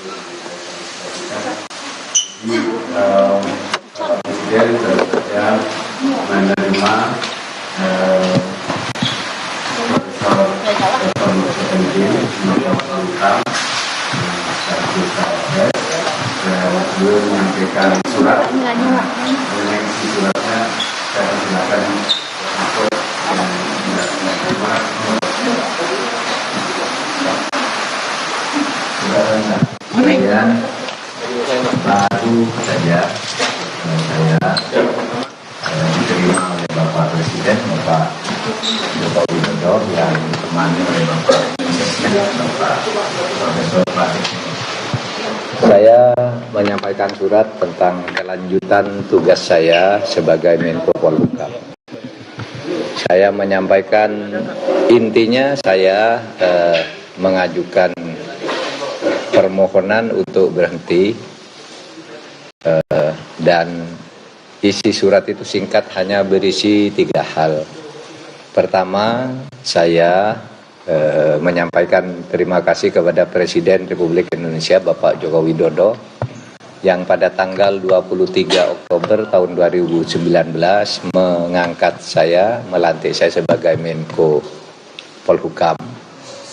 Presiden tentu saja menerima Profesor Dr. Mahfud MD Menko beliau menyampaikan surat mengenai isi suratnya. Saya silakan Mahfud yang menerima kemudian baru saja saya diterima oleh Bapak Presiden Bapak Joko Widodo yang ditemani oleh Bapak Profesor Pratik. Saya menyampaikan surat tentang kelanjutan tugas saya sebagai Menko Polhukam. Saya menyampaikan intinya saya mengajukan permohonan untuk berhenti dan isi surat itu singkat hanya berisi 3 hal. Pertama, saya menyampaikan terima kasih kepada Presiden Republik Indonesia Bapak Joko Widodo yang pada tanggal 23 Oktober tahun 2019 mengangkat saya, melantik saya sebagai Menko Polhukam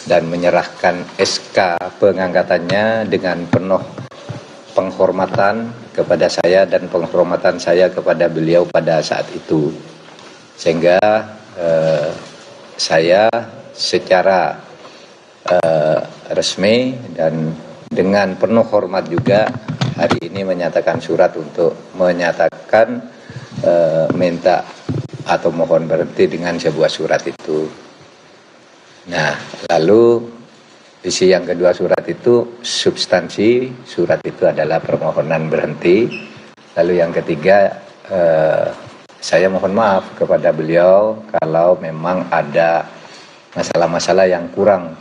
dan menyerahkan SK pengangkatannya dengan penuh penghormatan kepada saya dan penghormatan saya kepada beliau pada saat itu. Sehingga saya secara resmi dan dengan penuh hormat juga hari ini menyatakan surat untuk menyatakan minta atau mohon berhenti dengan sebuah surat itu. Nah, lalu isi yang kedua surat itu, substansi surat itu adalah permohonan berhenti. Lalu yang ketiga, saya mohon maaf kepada beliau kalau memang ada masalah-masalah yang kurang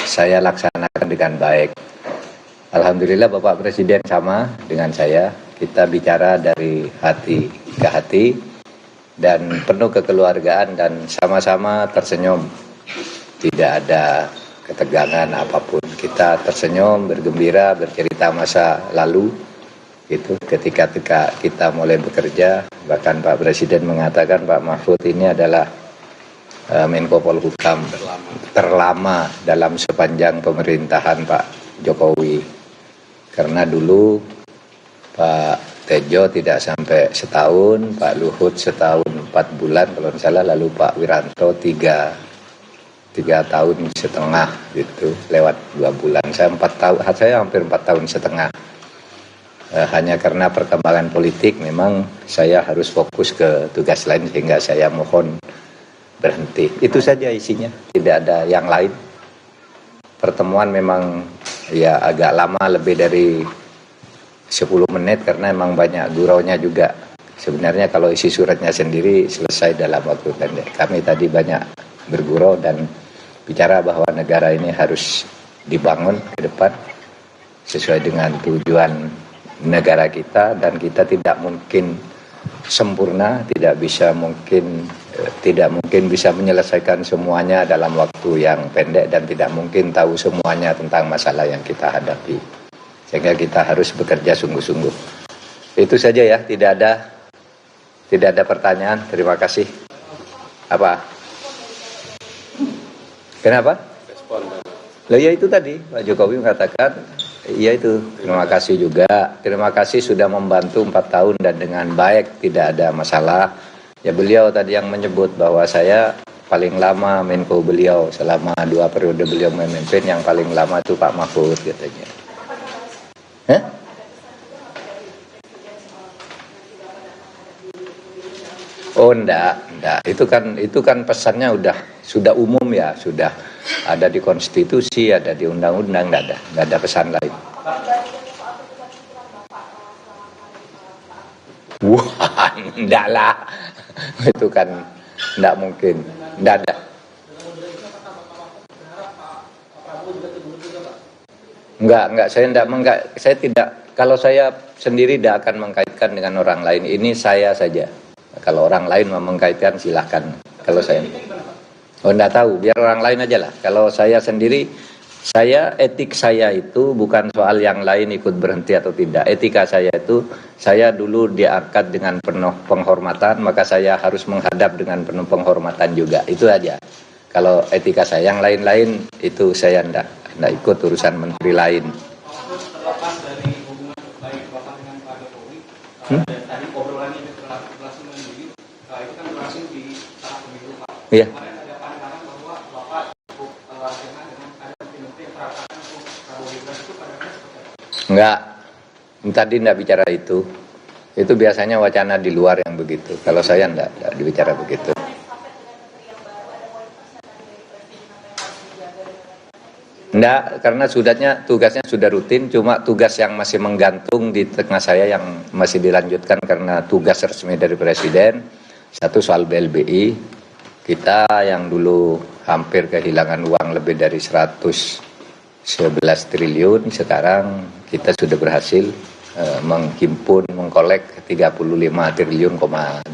saya laksanakan dengan baik. Alhamdulillah Bapak Presiden sama dengan saya, kita bicara dari hati ke hati dan penuh kekeluargaan dan sama-sama tersenyum. Tidak ada ketegangan apapun. Kita tersenyum, bergembira, bercerita masa lalu. Itu ketika kita mulai bekerja, bahkan Pak Presiden mengatakan Pak Mahfud ini adalah Menko Polhukam terlama dalam sepanjang pemerintahan Pak Jokowi. Karena dulu Pak Tejo tidak sampai setahun, Pak Luhut setahun 4 bulan kalau tidak salah, lalu Pak Wiranto 3 tahun setengah gitu, lewat 2 bulan. Saya hampir 4 tahun setengah. Hanya karena perkembangan politik memang saya harus fokus ke tugas lain sehingga saya mohon berhenti. Itu saja isinya, tidak ada yang lain. Pertemuan memang ya agak lama, lebih dari 10 menit karena memang banyak guraunya juga. Sebenarnya kalau isi suratnya sendiri selesai dalam waktu pendek. Kami tadi banyak bergurau dan bicara bahwa negara ini harus dibangun ke depan sesuai dengan tujuan negara kita, dan kita tidak mungkin sempurna, tidak mungkin bisa menyelesaikan semuanya dalam waktu yang pendek dan tidak mungkin tahu semuanya tentang masalah yang kita hadapi. Sehingga kita harus bekerja sungguh-sungguh. Itu saja ya, tidak ada pertanyaan. Terima kasih. Apa? Kenapa? Loh ya itu tadi Pak Jokowi mengatakan, ya itu, terima kasih juga. Terima kasih sudah membantu 4 tahun dan dengan baik, tidak ada masalah. Ya beliau tadi yang menyebut bahwa saya paling lama Menko beliau selama 2 periode beliau memimpin, yang paling lama itu Pak Mahfud katanya. Hah? Oh enggak. Itu kan pesannya sudah umum ya, sudah ada di konstitusi, ada di undang-undang, enggak ada pesan lain. Wah, enggak lah. Itu kan enggak mungkin. Enggak ada. Enggak, saya tidak, kalau saya sendiri tidak akan mengkaitkan dengan orang lain. Ini saya saja. Kalau orang lain mau mengkaitkan silahkan. Kalau saya, enggak tahu, biar orang lain aja lah. Kalau saya sendiri Etik saya itu bukan soal yang lain ikut berhenti atau tidak. Etika saya itu, saya dulu diangkat dengan penuh penghormatan, maka saya harus menghadap dengan penuh penghormatan juga. Itu aja. Kalau etika saya, yang lain-lain itu saya enggak ikut urusan menteri lain. Terlepas dari hubungan baik Bapak dengan Pak Jokowi, dan tadi obrolannya itu berlangsung itu kan berlangsung di tahap pemilu Pak. Iya. Kemarin ada pandangan bahwa Bapak cukup dengan ada menteri yang perhatian untuk Prabowo Gibran itu pandangannya seperti apa? Enggak, tadi enggak bicara itu. Itu biasanya wacana di luar yang begitu. Kalau saya enggak dibicara begitu. Enggak, karena tugasnya sudah rutin, cuma tugas yang masih menggantung di tengah saya yang masih dilanjutkan karena tugas resmi dari Presiden. Satu soal BLBI, kita yang dulu hampir kehilangan uang lebih dari 111 triliun, sekarang kita sudah berhasil menghimpun, mengkolek 35 triliun, 8.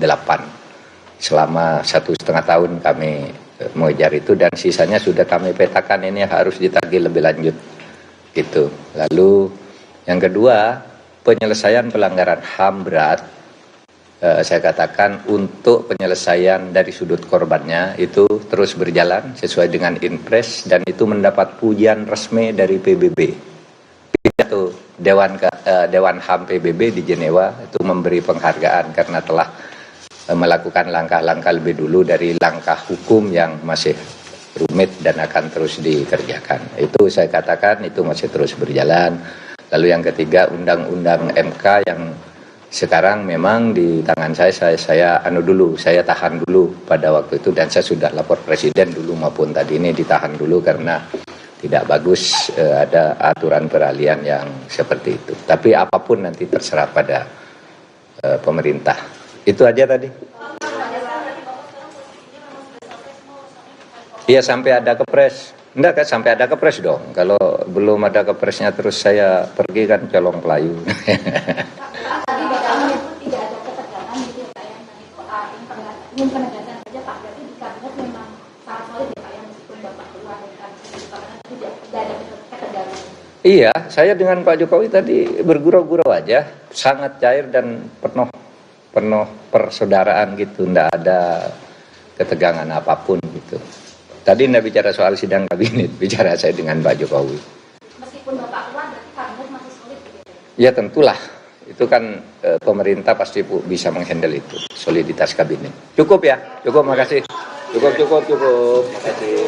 Selama 1,5 tahun kami mengejar itu, dan sisanya sudah kami petakan, ini harus ditagih lebih lanjut gitu. Lalu yang kedua, penyelesaian pelanggaran HAM berat, saya katakan untuk penyelesaian dari sudut korbannya itu terus berjalan sesuai dengan Inpres, dan itu mendapat pujian resmi dari PBB. Itu Dewan HAM PBB di Jenewa itu memberi penghargaan karena telah melakukan langkah-langkah lebih dulu dari langkah hukum yang masih rumit dan akan terus dikerjakan. Itu saya katakan itu masih terus berjalan. Lalu yang ketiga, undang-undang MK yang sekarang memang di tangan saya tahan dulu pada waktu itu, dan saya sudah lapor Presiden dulu maupun tadi ini ditahan dulu karena tidak bagus ada aturan peralihan yang seperti itu. Tapi apapun nanti terserah pada pemerintah. Itu aja tadi. Iya, sampai ada kepres. Enggak kan, sampai ada kepres dong. Kalau belum ada kepresnya terus saya pergi kan colong pelayu. Iya, saya dengan Pak Jokowi tadi bergurau-gurau aja, sangat cair dan penuh persaudaraan gitu, ndak ada ketegangan apapun gitu. Tadi ndak bicara soal sidang kabinet, bicara saya dengan Pak Jokowi. Meskipun Bapak keluar, berarti kabinet masih solid gitu? Ya tentulah, itu kan pemerintah pasti bisa menghandle itu, soliditas kabinet. Cukup ya, cukup, makasih. Cukup. Makasih.